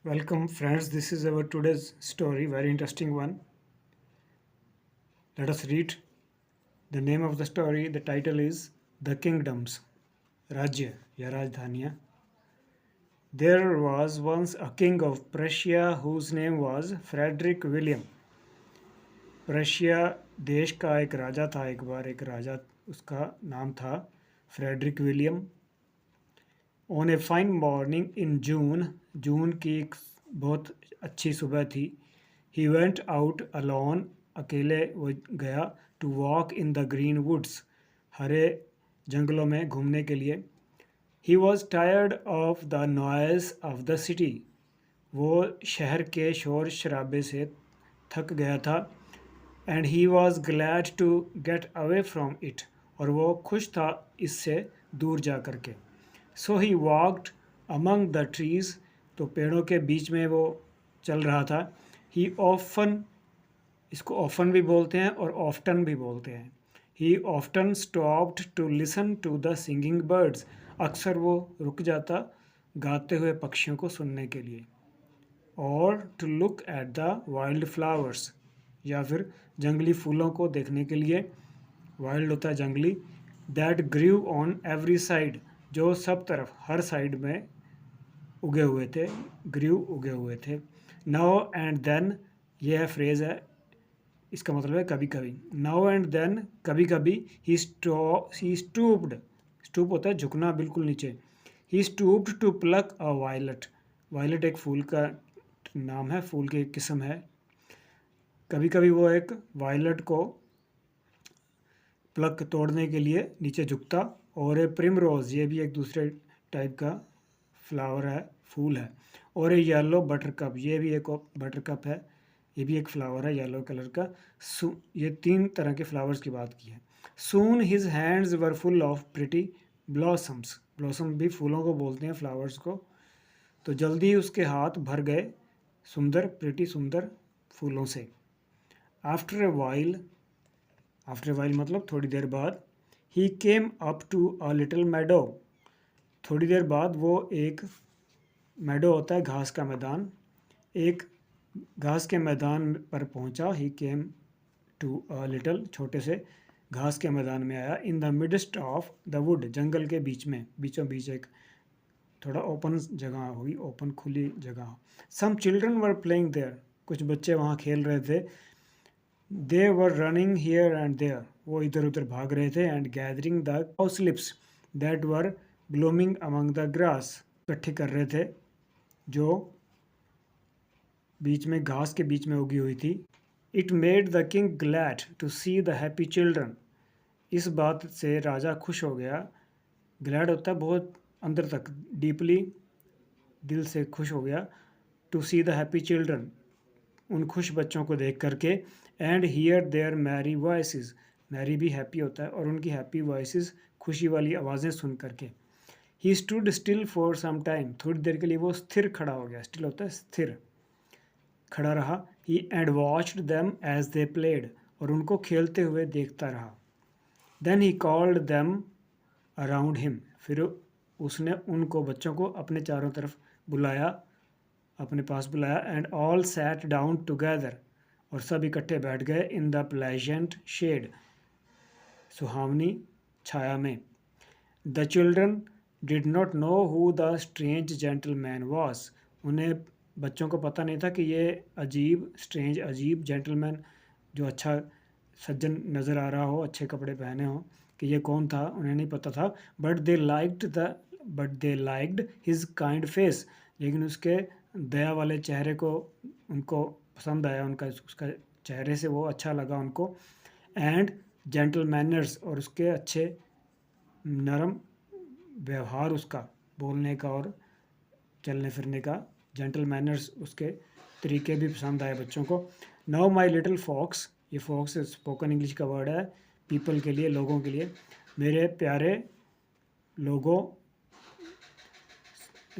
Welcome friends, this is our today's story, very interesting one. Let us read the name of the story. The title is The Kingdoms, Rajya या राजधानियाँ. There was once a king of Prussia whose name was Frederick William. Prussia देश का एक राजा था. एक बार एक राजा, उसका नाम था Frederick William. On a fine morning in June की एक बहुत अच्छी सुबह थी. ही वेंट आउट अलोन, अकेले वो गया. To walk in the green woods, हरे जंगलों में घूमने के लिए. He was tired of the noise of the city, वो शहर के शोर शराबे से थक गया था. And he was glad to get away from it, और वो खुश था इससे दूर जा कर के. So he walked among the trees, तो पेड़ों के बीच में वो चल रहा था. ही ऑफन, इसको ऑफन भी बोलते हैं और ऑफ्टन भी बोलते हैं. He often stopped to listen to the singing birds, अक्सर वो रुक जाता गाते हुए पक्षियों को सुनने के लिए. और to look at the wild flowers, या फिर जंगली फूलों को देखने के लिए. वाइल्ड होता है जंगली. That grew on every side, जो सब तरफ हर साइड में उगे हुए थे. ग्रीव उगे हुए थे. नाउ एंड देन, यह फ्रेज़ है, इसका मतलब है कभी कभी. नाउ एंड देन, कभी कभी. ही स्टूप्ड, स्टूप होता है झुकना बिल्कुल नीचे. He stooped to pluck a violet, violet एक फूल का नाम है, फूल की एक किस्म है. कभी कभी वो एक वायलट को प्लक तोड़ने के लिए नीचे झुकता. और ए प्रिमरोज, ये भी एक दूसरे टाइप का फ्लावर है, फूल है. और ए येलो बटरकप, ये भी एक बटरकप है, ये भी एक फ्लावर है येलो कलर का. ये तीन तरह के फ्लावर्स की बात की है. Soon his hands were full of pretty blossoms, blossom भी फूलों को बोलते हैं, फ्लावर्स को. तो जल्दी ही उसके हाथ भर गए सुंदर, प्रिटी सुंदर फूलों से. After a while, after a while मतलब थोड़ी देर बाद. He came up to a little meadow, थोड़ी देर बाद वो एक मैडो होता है घास का मैदान, एक घास के मैदान पर पहुंचा. ही केम टू अ लिटिल, छोटे से घास के मैदान में आया. In the midst of the wood, जंगल के बीच में, बीचों बीच एक थोड़ा ओपन जगह होगी, ओपन खुली जगह. Some children were playing there, कुछ बच्चे वहाँ खेल रहे थे. They were running here and there, वो इधर उधर भाग रहे थे. And gathering the cowslips that were blooming among the grass, इकट्ठी कर रहे थे जो बीच में घास के बीच में उगी हुई थी. It made the king glad to see the happy children, इस बात से राजा खुश हो गया. ग्लैड होता है बहुत अंदर तक, डीपली, दिल से खुश हो गया. To see the happy children, उन खुश बच्चों को देख करके. And hear their merry voices, merry भी हैप्पी होता है, और उनकी हैप्पी वॉइसेस, खुशी वाली आवाज़ें सुन करके. He stood still for some time, थोड़ी देर के लिए वो स्थिर खड़ा हो गया. स्टिल होता है स्थिर, खड़ा रहा. He and watched them as they played, और उनको खेलते हुए देखता रहा. Then he called them around him, फिर उसने उनको, बच्चों को अपने चारों तरफ बुलाया, अपने पास बुलाया. And all sat down together, और सब इकट्ठे बैठ गए. इन द प्लेजेंट शेड, सुहावनी छाया में. The children did not know who the strange gentleman was, उन्हें, बच्चों को पता नहीं था कि ये अजीब, स्ट्रेंज अजीब, जेंटलमैन जो अच्छा सज्जन नज़र आ रहा हो, अच्छे कपड़े पहने हो, कि ये कौन था, उन्हें नहीं पता था. But they liked his kind face, लेकिन उसके दया वाले चेहरे को उनको पसंद आया, उनका उसका चेहरे से वो अच्छा लगा उनको. एंड जेंटल मैनर्स, और उसके अच्छे नरम व्यवहार, उसका बोलने का और चलने फिरने का, जेंटल मैनर्स, उसके तरीके भी पसंद आए बच्चों को. नाउ माई लिटिल फॉक्स, ये फॉक्स स्पोकन इंग्लिश का वर्ड है, पीपल के लिए, लोगों के लिए. मेरे प्यारे लोगों,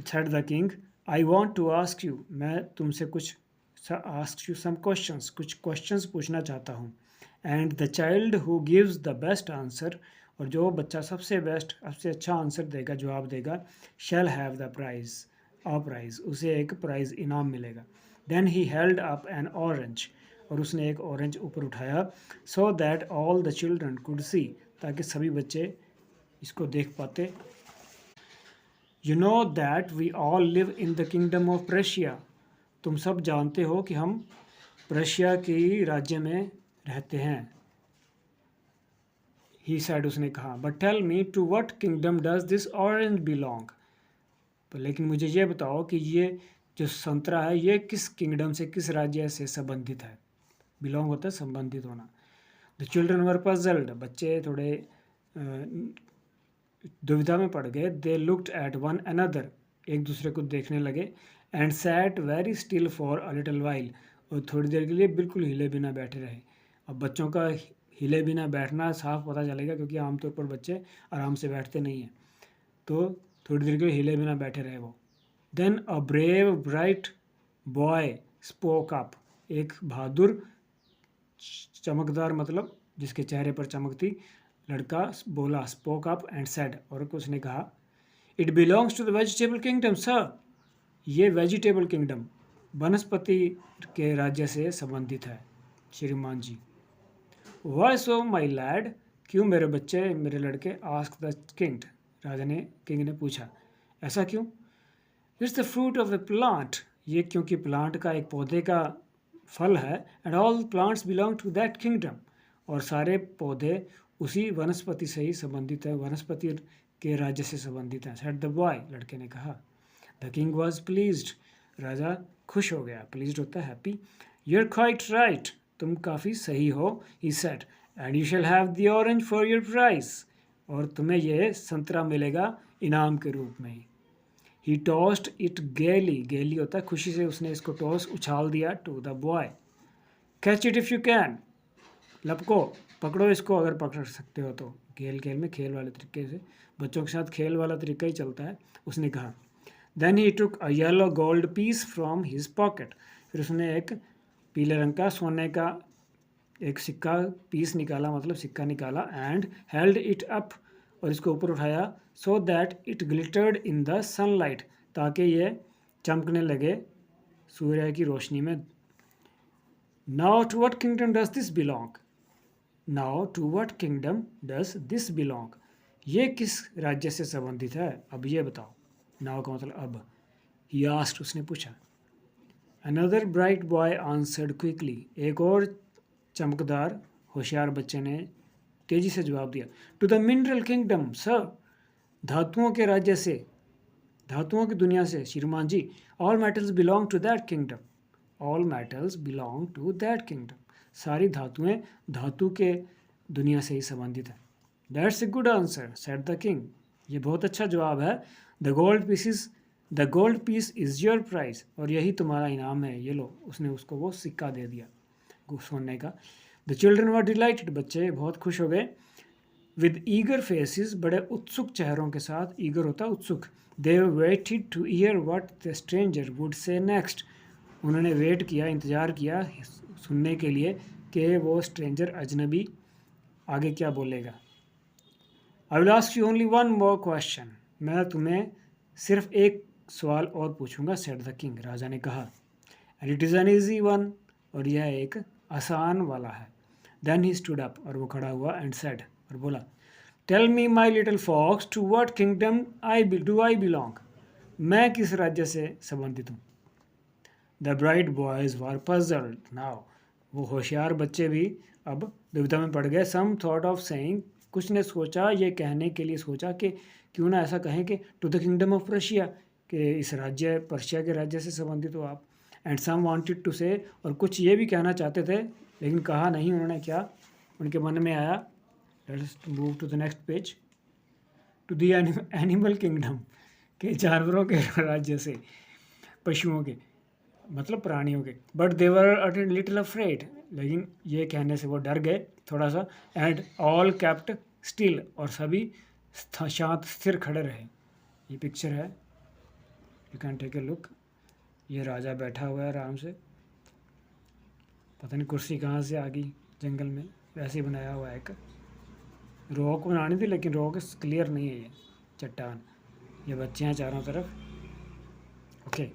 said the king, I want to ask you, मैं तुमसे कुछ, आस्क यू सम क्वेश्चंस, कुछ क्वेश्चंस पूछना चाहता हूँ. And the child who gives the best answer, और जो बच्चा सबसे बेस्ट, सबसे अच्छा आंसर देगा, जवाब देगा, shall have the prize, a prize, उसे एक प्राइज इनाम मिलेगा। Then he held up an orange, और उसने एक ऑरेंज ऊपर उठाया, so that all the children could see, ताकि सभी बच्चे इसको देख पाते। You know that we all live in the kingdom of Prussia, तुम सब जानते हो कि हम प्रशिया की राज्य में रहते हैं। ही सैड, उसने कहा, but tell me to what kingdom does this orange belong, तो लेकिन मुझे ये बताओ कि ये जो संतरा है ये किस किंगडम से, किस राज्य से संबंधित है। बिलोंग होता है संबंधित होना। द चिल्ड्रन वर पजल्ड, बच्चे थोड़े दुविधा में पड़ गए। They looked at one another, एक दूसरे को देखने लगे। And set very still for a little while, और थोड़ी देर के लिए बिल्कुल हिले बिना बैठे रहे। अब बच्चों का हिले बिना बैठना साफ पता चलेगा, क्योंकि आमतौर पर बच्चे आराम से बैठते नहीं हैं, तो थोड़ी देर के लिए हिले बिना बैठे रहे वो। Then a brave bright boy spoke up, एक बहादुर चमकदार मतलब जिसके चेहरे पर चमक थी लड़का बोला, स्पोक अप एंड सेड, और उसने कहा, it belongs to the vegetable kingdom sir, ये वेजिटेबल किंगडम वनस्पति के राज्य से संबंधित है श्रीमान जी। वाई सो माई लैड, क्यों मेरे बच्चे, मेरे लड़के, आस्क द किंग, राजा ने, किंग ने पूछा, ऐसा क्यों। It's the fruit of the plant, ये क्योंकि प्लांट का, एक पौधे का फल है। And all plants belong to that kingdom, और सारे पौधे उसी वनस्पति से ही संबंधित है, वनस्पति के राज्य से संबंधित है। सेड द बॉय, लड़के ने कहा। द किंग वॉज प्लीज्ड, राजा खुश हो गया, प्लीज्ड होता है happy. You are quite right, तुम काफ़ी सही हो, he said, and you shall have the orange for your prize, और तुम्हें यह संतरा मिलेगा इनाम के रूप में। ही टॉस्ड इट गेली, गेली होता है खुशी से, उसने इसको टॉस, उछाल दिया, to the boy. Catch it if you can, लपको, पकड़ो इसको अगर पकड़ सकते हो तो। खेल में खेल वाले तरीके से, बच्चों के साथ खेल वाला तरीका ही चलता है, उसने कहा। Then he took a yellow gold piece from his pocket, फिर उसने एक पीले रंग का सोने का एक सिक्का पीस निकाला, मतलब सिक्का निकाला। एंड हेल्ड इट अप, और इसको ऊपर उठाया। So that it glittered in the sunlight, ताकि ये चमकने लगे सूर्य की रोशनी में। Now to what kingdom does this belong, now to what kingdom does this belong, ये किस राज्य से संबंधित है, अब ये बताओ। नाउ का मतलब अब। ही आस्क्ड, उसने पूछा। Another bright boy answered quickly, एक और चमकदार होशियार बच्चे ने तेजी से जवाब दिया। To the mineral kingdom sir, धातुओं के राज्य से, धातुओं की दुनिया से श्रीमान जी। All metals belong to that kingdom, all metals belong to that kingdom, सारी धातुएं धातु के दुनिया से ही संबंधित है। That's a good answer said the king, ये बहुत अच्छा जवाब है। The gold piece is your prize, और यही तुम्हारा इनाम है, ये लो। उसने उसको वो सिक्का दे दिया सोने का। द चिल्ड्रन वर डिलाइटेड, बच्चे बहुत खुश हो गए। विद ईगर फेसिस, बड़े उत्सुक चेहरों के साथ, ईगर होता उत्सुक। They waited two year what the stranger would say next, उन्होंने वेट किया, इंतज़ार किया सुनने के लिए कि वो स्ट्रेंजर अजनबी आगे क्या बोलेगा। I will ask you only one more question, मैं तुम्हें सिर्फ एक सवाल और पूछूंगा, सेड द किंग, राजा ने कहा। And it is an easy one, और यह एक आसान वाला है। देन ही स्टूड अप, और वो खड़ा हुआ। एंड सेड, और बोला, tell me my little fox to what kingdom I belong, मैं किस राज्य से संबंधित हूँ। The bright boys were puzzled now, वो होशियार बच्चे भी अब दुविधा में पड़ गए। सम थॉट ऑफ सेइंग, कुछ ने सोचा, ये कहने के लिए सोचा कि क्यों ना ऐसा कहें कि to the kingdom of Russia, कि इस राज्य पर्शिया के राज्य से संबंधित हो आप। एंड सम वांटेड टू से, और कुछ ये भी कहना चाहते थे लेकिन कहा नहीं उन्होंने, क्या उनके मन में आया। Let's move to the next page. To the animal kingdom, के जानवरों के राज्य से, पशुओं के मतलब प्राणियों के। But they were a little afraid, लेकिन ये कहने से वो डर गए थोड़ा सा। एंड ऑल केप्ट स्टिल, और सभी शांत स्थिर खड़े रहे। ये पिक्चर है, you can take a look. ये राजा बैठा हुआ है आराम से, पता नहीं कुर्सी कहाँ से आ गई जंगल में, वैसे ही बनाया हुआ है। एक रॉक बनानी थी लेकिन रॉक क्लियर नहीं है, ये चट्टान। ये बच्चे हैं चारों तरफ, Okay.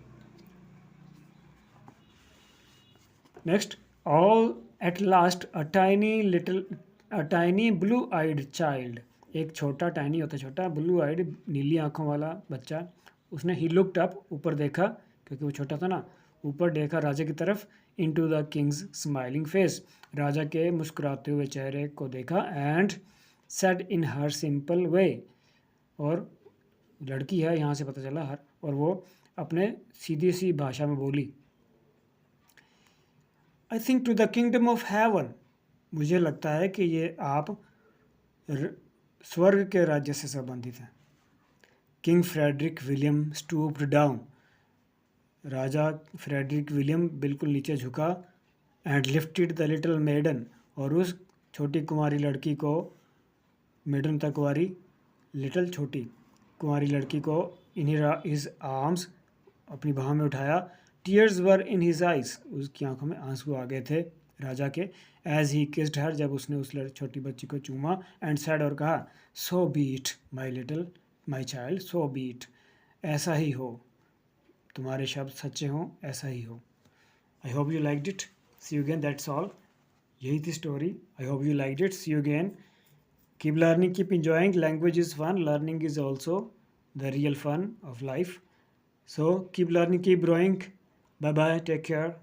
Next, all at last a tiny blue-eyed child. एक छोटा टाइनी होता है, छोटा ब्लू आइड नीली आंखों वाला बच्चा, उसने ही लुक्ड अप, ऊपर देखा क्योंकि वो छोटा था ना, ऊपर देखा राजा की तरफ, into the king's smiling face, राजा के मुस्कुराते हुए चेहरे को देखा, and said in her simple way, और लड़की है यहाँ से पता चला हर, और वो अपने सीधी सी भाषा में बोली, I think to the kingdom of heaven, मुझे लगता है कि ये आप स्वर्ग के राज्य से संबंधित हैं। King Frederick William stooped down, राजा फ्रेडरिक विलियम बिल्कुल नीचे झुका, and lifted the little maiden, और उस छोटी कुंवारी लड़की को, मेडन तक कुंवारी, लिटिल छोटी कुंवारी लड़की को इन हिज आर्म्स, अपनी बाहों में उठाया, tears were in his eyes, उसकी आंखों में आंसू आ गए थे राजा के, एज ही किस्ड हर, जब उसने उस छोटी बच्ची को चूमा, एंड सैड, और कहा, so be it my child, so be it, ऐसा ही हो, तुम्हारे शब्द सच्चे हों, ऐसा ही हो। I hope you liked it, see you again, that's all, यही थी story, I hope you liked it, see you again, keep learning, keep enjoying, language is fun, learning is also the real fun of life, so keep learning, keep growing, bye bye, take care.